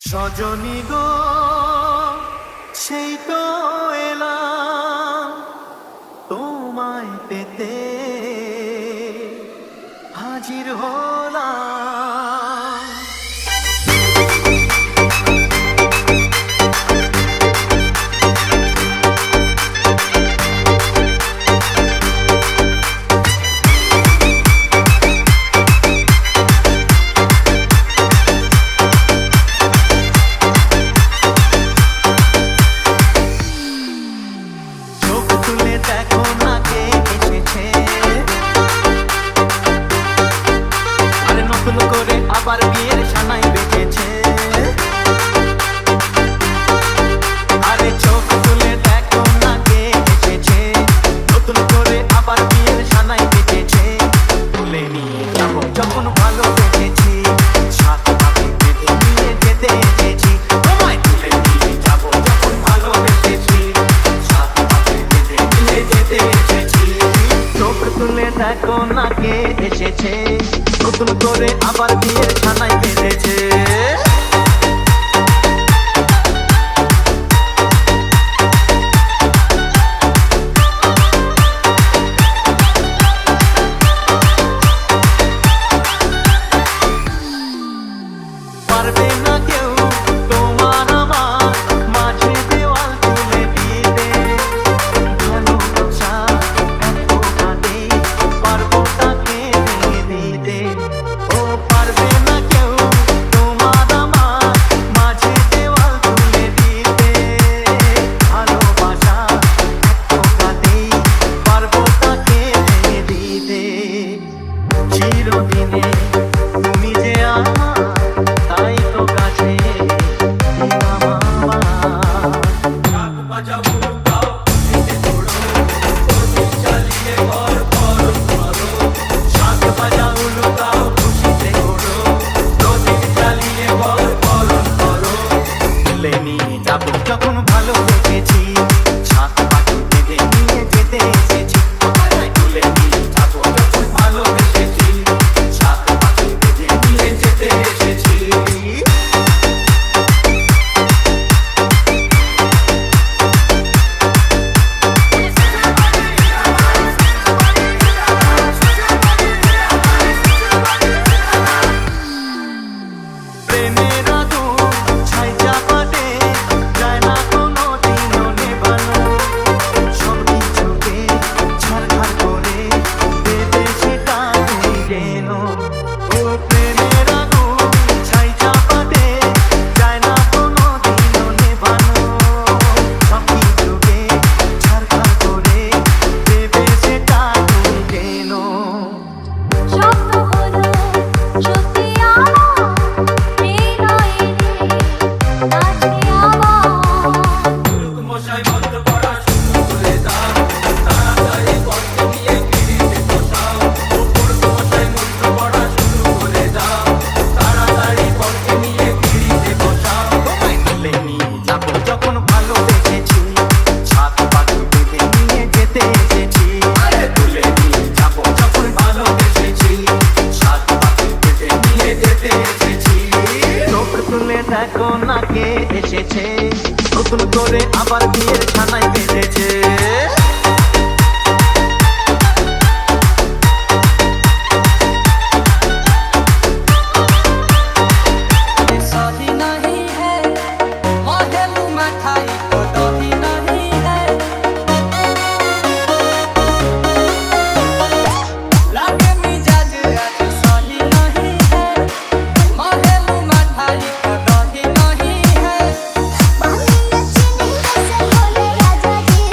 সজনী গো সেই তো এলাম তোমায় পেতে হাজির হলাম। দেখো না কে এসেছে, আরে নতুন করে আবার বিয়ের সানাই বেজেছে। আরে চোখ তুলে দেখো না কে এসেছে, নতুন করে আবার বিয়ের সানাই বেজেছে। তুলে নিয়ে যাবো যখন ভালোবেসেছি, সাত পাকে বেঁধে নিয়ে যেতে এসেছি। তোমায় তুলে নিয়ে যাবো যখন ভালোবেসেছি, সাত পাকে বেঁধে নিয়ে যেতে এসেছি। চোখ তুলে দেখো না কে এসেছে, নতুন করে আবার বিয়ের ছানায় বেঁধেছে। পারবে না কেউ তোমার আমার মাঝে দেওয়াল তুলে দিতে, ভালোবাসা এত কাঁদে পারবো তাকে ভেঙে দিতে। ও পারবে না কেউ তোমার আমার মাঝে দেওয়াল তুলে দিতে, ভালোবাসা এত কাঁদে পারবো তাকে ভেঙে দিতে। চিরদিনে তুমি যে আমার, তাই তো কাছে যাবো যখন ভালোবেসেছি, সাত পাখি বেঁধে নিয়ে যেতে এসেছি। তুলে নিয়ে যাবো যখন ভালোবেসেছি, সাত পাখি বেঁধে নিয়ে যেতে এসেছি। প্রেমের আগুন ছাই চাপাতে যায় না কোনো দিনও নেভানো, সব কিছুকে ছারখার করে দেবে সেটা তুমি যেন। ও প্রেমের আগুন ছাই চাপাতে যায় না কোনো দিনও নেভানো, সব কিছুকে ছারখার করে দেবে সেটা তুমি যেন। স্বপ্ন হলো সত্যি আমার, হৃদয়ে নাচে আমার। মশাই বন্ধ করা শুরু করে দাও, তাড়াতাড়ি করতে নিয়ে গিরিতে বসাও। উপর মশাই বন্ধ করা শুরু করে দাও, তাড়াতাড়ি করতে নিয়ে গিরিতে বসাও। তোমায় তুলে নিয়ে যাবো যখন ভালোবেসেছি, সাত পাখি বেঁধে নিয়ে যেতে এসেছি। তুলে নিয়ে যাবো যখন ভালোবেসেছি, সাত পাখি বেঁধে নিয়ে যেতে এসেছি। চোখ তুলে দেখো না কে এসেছে, নতুন করে আবার বিয়ের ছানায় বেঁধেছে। शादी नहीं है मॉडल मिठाई को दही नहीं है, लागे मिजाज आज सही नहीं है, मॉडल मिठाई को दही नहीं है। बानिया चीनी से बोले राजा जी,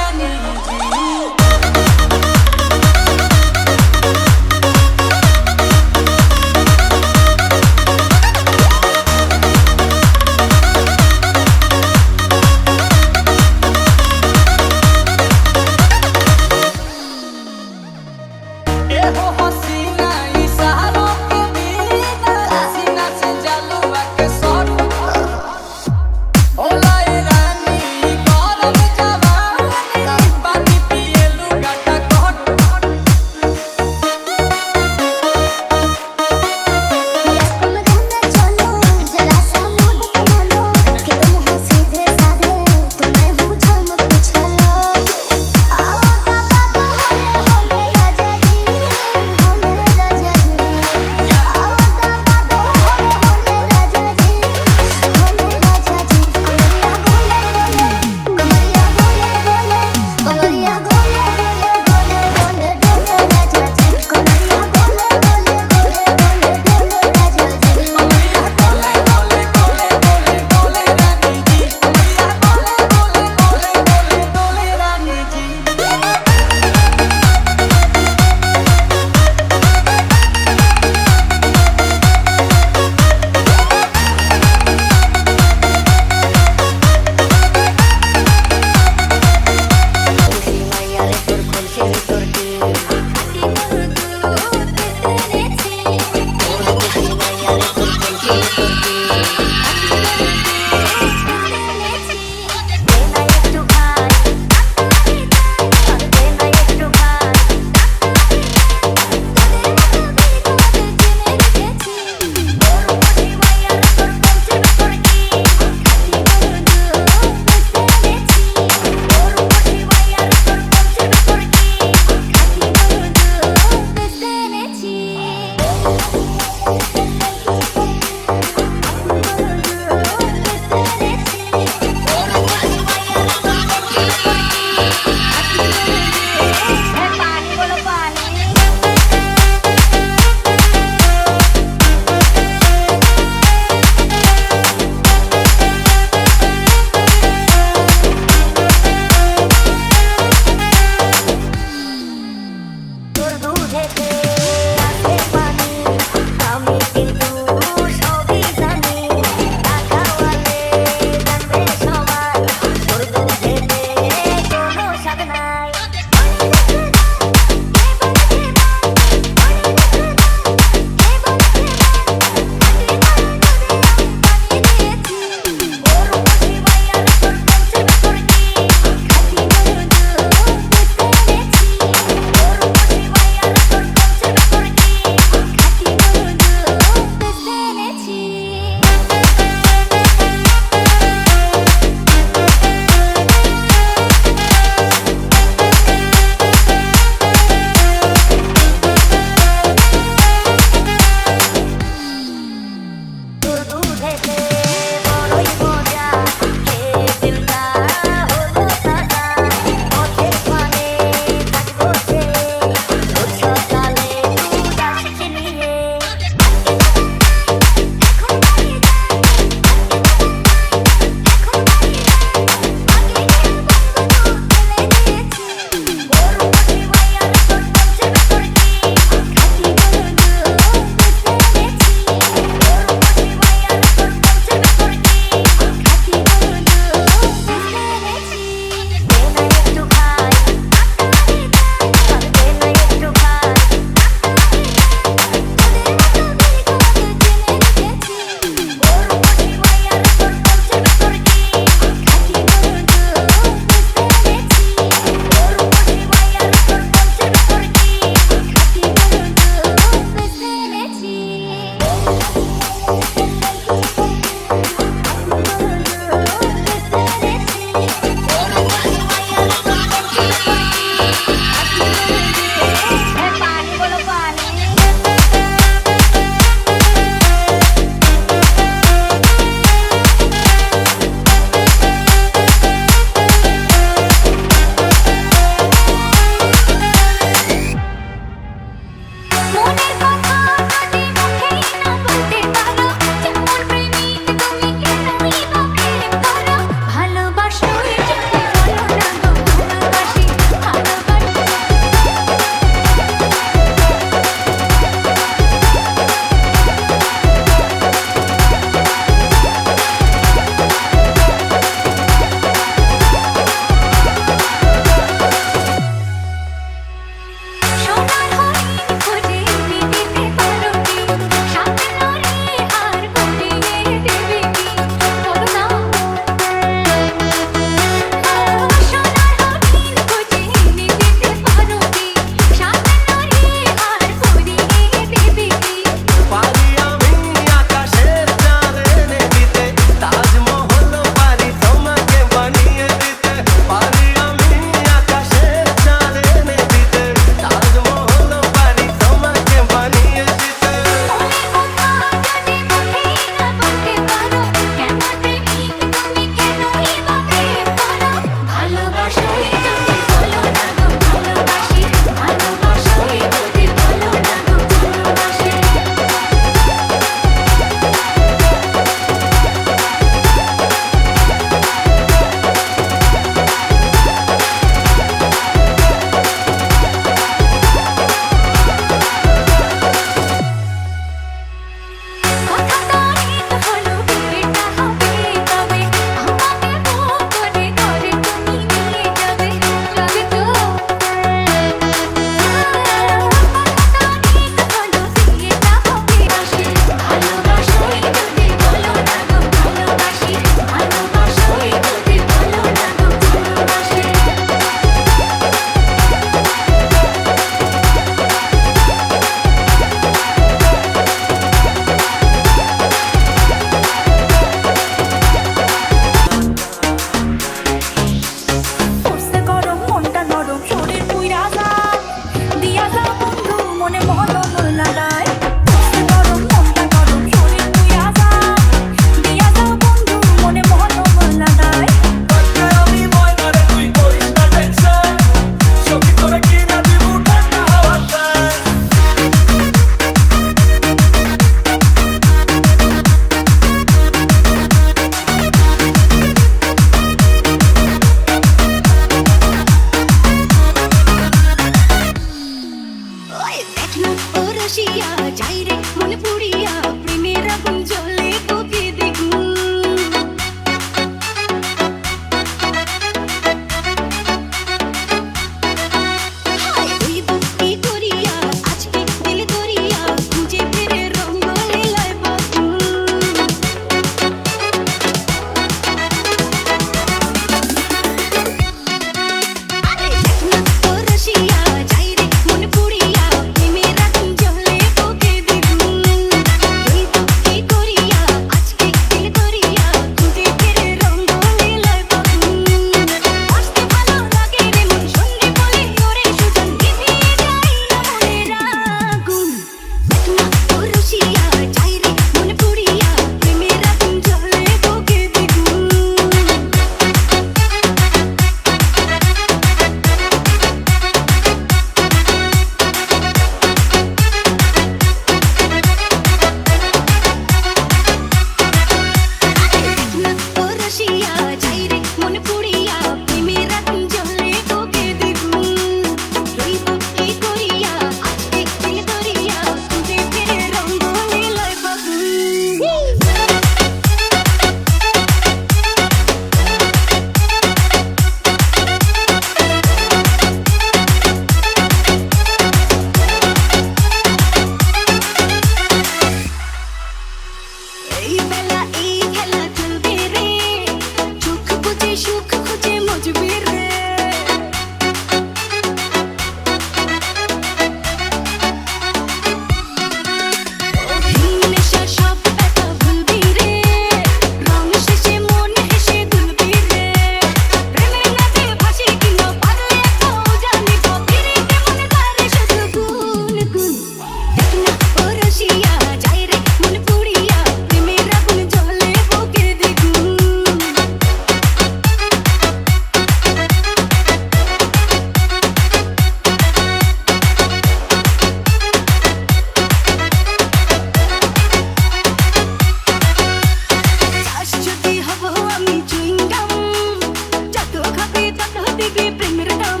দিবে প্রেমের দাম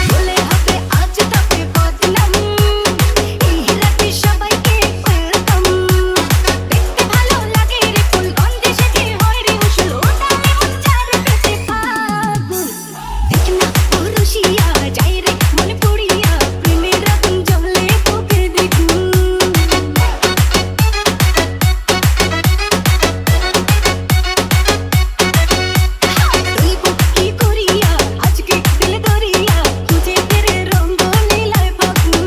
বলে হবে আজ তবে বদনাম এই রাতে সবাইকে ওয়েলকাম দেখতে ভালো লাগে রে ফুল গন্ধে সেজে হয় রে উষল ওঠানে মন চারে পেতে ফাগুন দেখ না পুরুষিয়া যায় রে মন পুড়িয়া প্রেমের আগুন জ্বলে বুকে দ্বিগুণ রইব কি করিয়া আজকে দিল দরিয়া খুঁজে ফিরে রঙ্গ লীলায় ফাগুন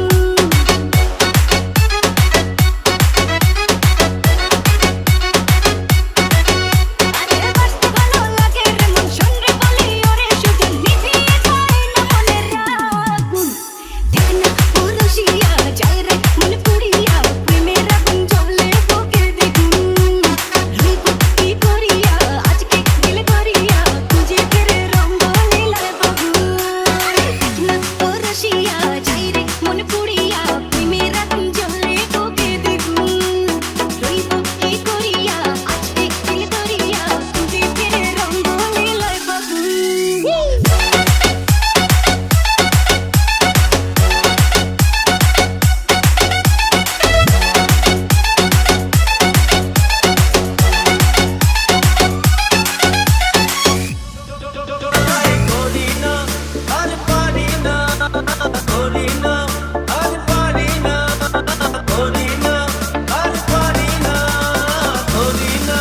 আরে বাসতে ভালো লাগে রে মন শোন রে বলি ওরে সুজন নিভিয়ে যায় না মনের আগুন দেখ না পুরুষিয়া যায় রে মন পুড়িয়া প্রেমের আগুন জ্বলে বুকে দ্বিগুণ রইব কি করিয়া আজকে দিল দরিয়া খুঁজে ফিরে রঙ্গ লীলায় ফাগুন দেখ না পুরুষিয়া যায় রে মন পুড়িয়া প্রেমের আগুন জ্বলে বুকে দ্বিগুণ রইব কি করিয়া আজকে দিল দরিয়া খুঁজে ফিরে রঙ্গ লীলায় ফাগুন করি না আর পারি না করি না আর পারি না করি না আর পারি না করি না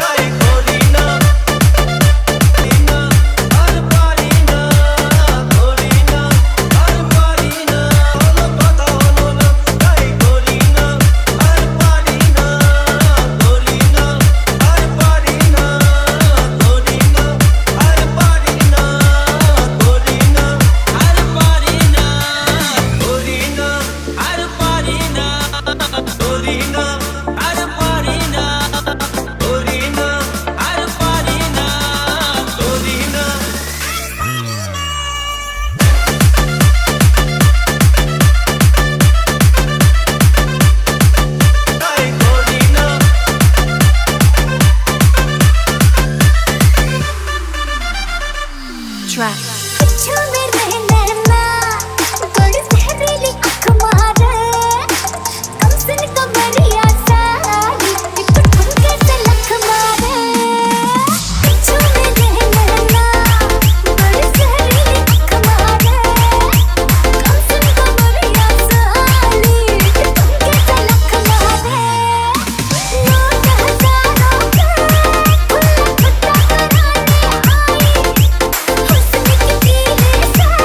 তাই করি না আর পারি না করি না আর পারি না কোনো কথা হলো না তাই করি না আর পারি না করি না আর পারি না করি না আর পারি না করি না আর পারি না করি না আর পারি না করি না আর পারি না করি না আর পারি না করি না তাই করি না कुछ में रहना ना बड़ी जहरीली आँख मारे कम से कमरिया सारी एक ठुमके से लख मारे कुछ में रहना ना बड़ी जहरीली आँख मारे कम से कमरिया सारी एक ठुमके से लख मारे नोट हजारों के खुला खुला कराने आई हुस्न की तेरे साथ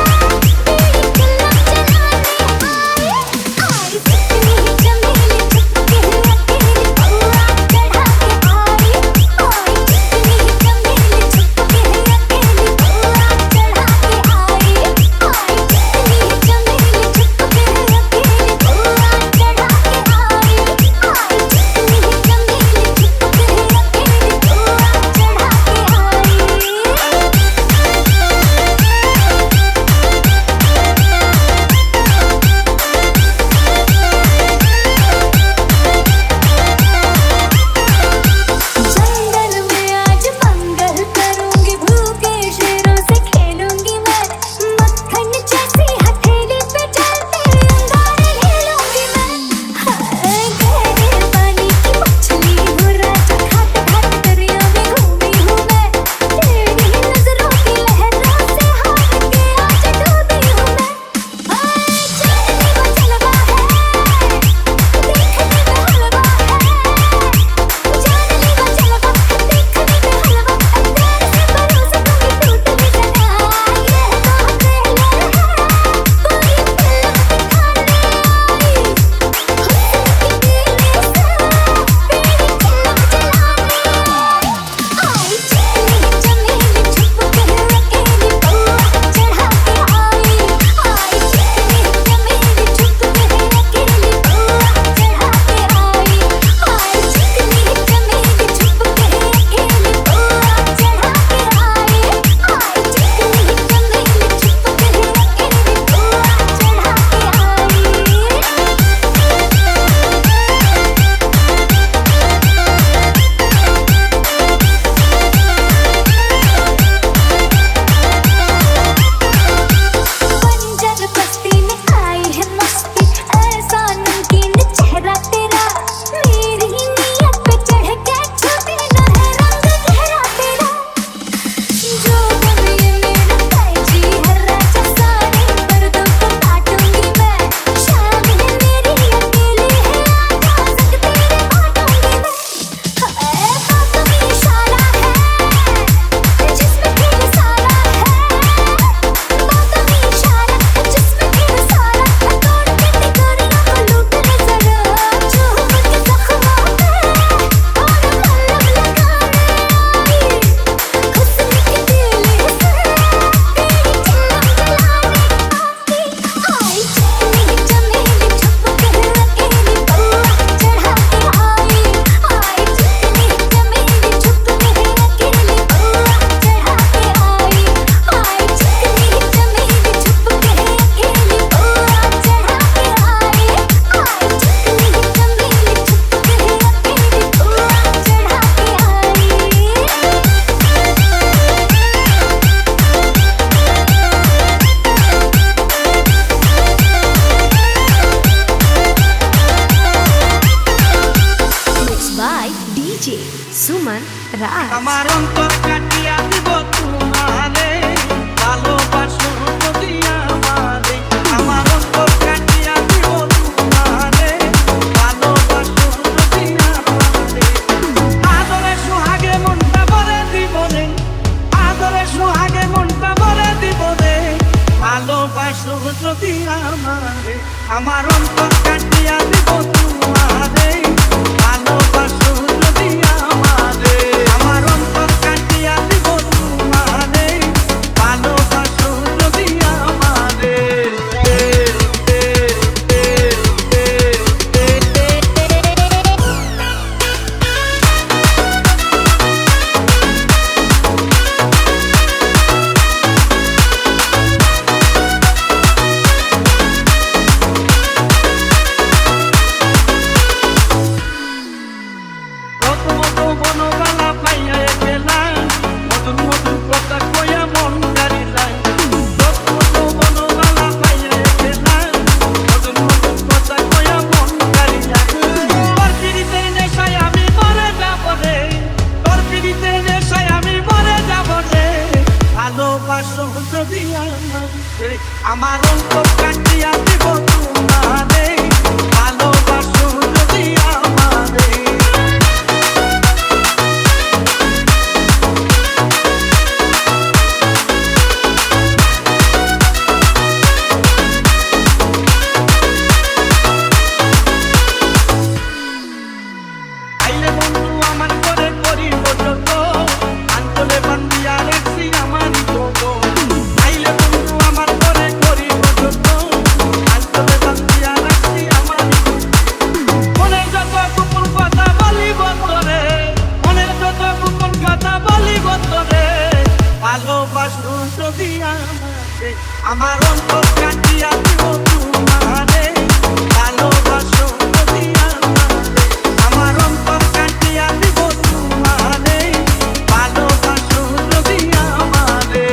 যদি আমারে আমার অন্তর কাটিয়া দিব তোমারে ভালোবাসো যদি আমারে আমার অন্তর কাটিয়া দিব তোমারে ভালোবাসো যদি আমারে বনগালা পাইয়া গেলাম মধুর মধুর কথা কইয়া মন কারিলাম বনগালা পাইয়া গেলাম মধুর মধুর কথা কইয়া মন কারিলাম তোর পিড়িতে নেশায় আমি মরে যাব রে তোর পিড়িতে নেশায় আমি মরে যাব রে ভালোবাসো যদি আমারে আমার অন্তর কাটিয়া দিব তোমারে ভালোবাসো যদি আমারে আইলে বন্ধু আমার করে করিব যত আন্তলে বান্ধিয়া রাখছি আমার যত আইলে বন্ধু আমার করে করিব যত আন্তলে বান্ধিয়া রাখছি আমার মনের যত গোপন কথা বলিব তোরে মনের যত গোপন কথা বলিব তোরে ভালোবাসো যদি আমারে আমার অন্তর কাটিয়া দিব তোমারে ভালোবাসো যদি আমারে আমার অন্তর কাটিয়া দিব তোমারে ভালোবাসো যদি আমারে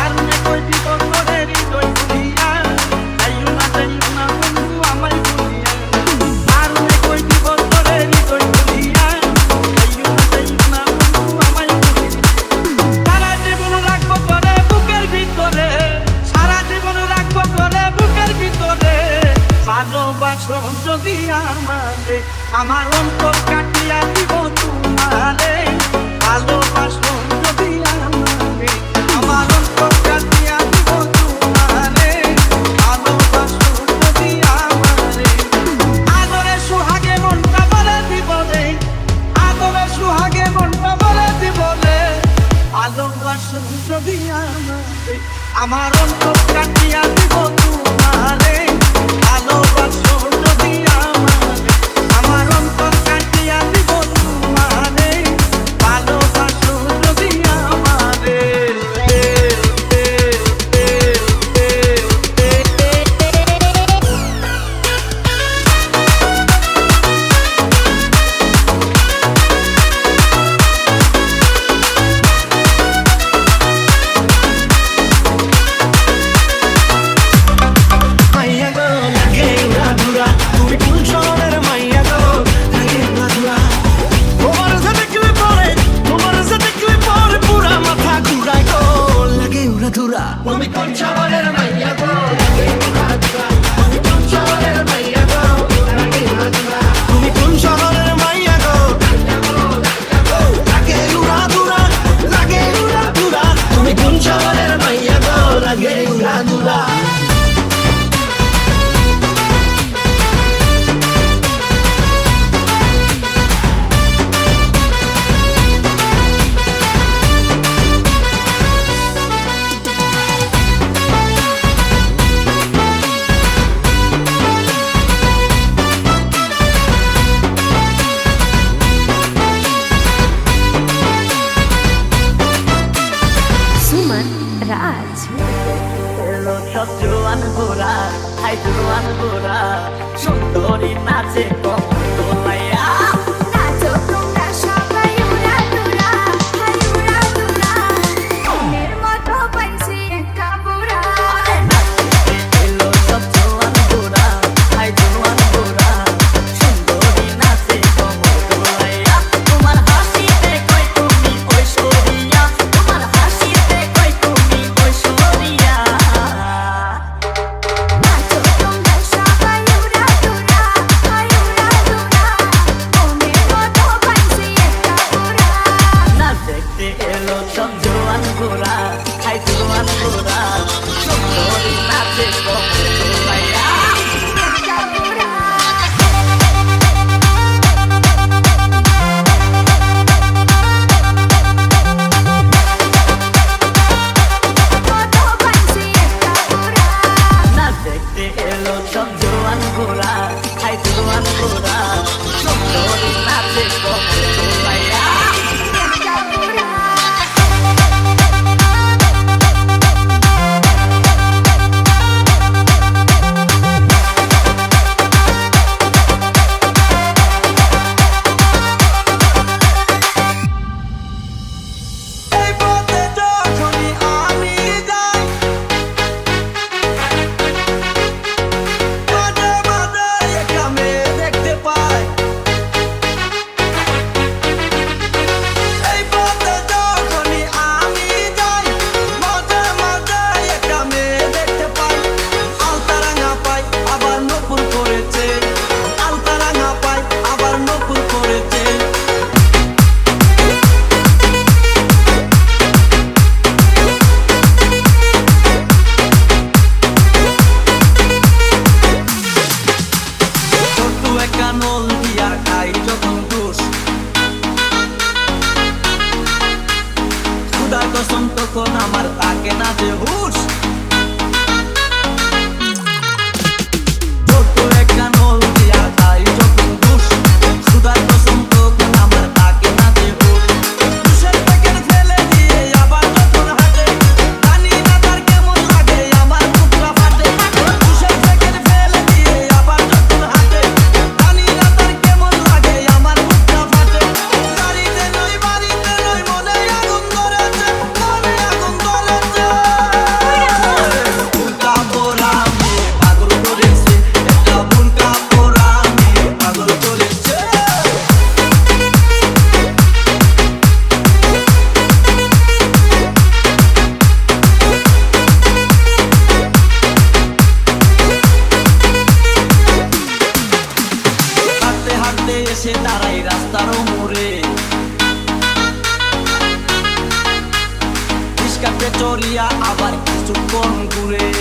আর নে কই দিব তোরে হৃদয় খুলিয়া আইও না বন্ধু আমায় ভুলিয়া আর নে কই দিব তোরে হৃদয় খুলিয়া আইও না বন্ধু আমায় ভুলিয়া সারা জীবন রাখবো তোরে বুকের ভিতরে সারা জীবন রাখবো তোরে বুকের ভিতরে ভালোবাসো যদি আমারে আমার অন্তর কাটিয়া দিব তোমারে ভালোবাসো যদি আমারে আমার অন্তর কাটিয়া দিব তোমারে ভালোবাসো যদি আমারে আদরে সুহাগে মনটা বলে দিব রে আদরে সুহাগে মনটা বলে দিব রে ভালোবাসো যদি আমারে আমার অন্তর কাটিয়া দিব তোমারে ভালোবাসো যদি আমারে আমার অন্তর কাটিয়া দিব তোমারে ভালোবাসো যদি আমারে মাইয়া গো লাগে উড়াধুরা তুমি কোন শহরের মাইয়া গো লাগে উড়াধুরা তোমার যে দেখলে পরে পুরা মাথা ঘুরায় গো লাগে উড়াধুরা তুমি কোন শহরের মাইয়া গো লাগে উড়াধুরা তুমি কোন শহরের মাইয়া গো লাগে উড়াধুরা তুমি কোন শহরের মাইয়া গো লাগে উড়াধুরা লাগে উড়াধুরা তুমি কোন শহরের মাইয়া গো লাগে উড়াধুরা সুমন রাজ এলো সব জোয়ান গোরা হাই জোয়ান গোরা সুন্দরী নাচে কমর দোলাইয়া নাচো তোমরা সবাই উড়া দুরা হাই উড়া দুরা মনের মতো পাইছি একটা বুড়া এলো সব জোয়ান গোরা হাই জোয়ান গোরা সুন্দরী নাচে কমর দোলাইয়া তোমার হাসিতে কই তুমি যখন তখন আমার থাকে না যে হুশ ছোট একটা নল দিয়া খাই যখন দুষ সুদার কসম তখন আমার থাকে না যে হুশ দুষের প্যাকেট ফেলে দিয়ে আবার যখন হাঁটে জানি না তার কেমন লাগে আমার বুকটা ফাটে দুষের প্যাকেট ফেলে দিয়ে আবার যখন হাঁটে জানি না তার কেমন লাগে আমার বুকটা ফাটে গাড়িতে নই বাড়িতে নই মনে আগুন ধরেছে বুরকা পরা মেয়ে পাগল করেছে একটা বুরকা পরা মেয়ে পাগল করেছে হাঁটতে হাঁটতে এসে দাঁড়াই রাস্তার মোড়ে রিস্কাতে চড়িয়া আবার কিছুক্ষণ ঘুরে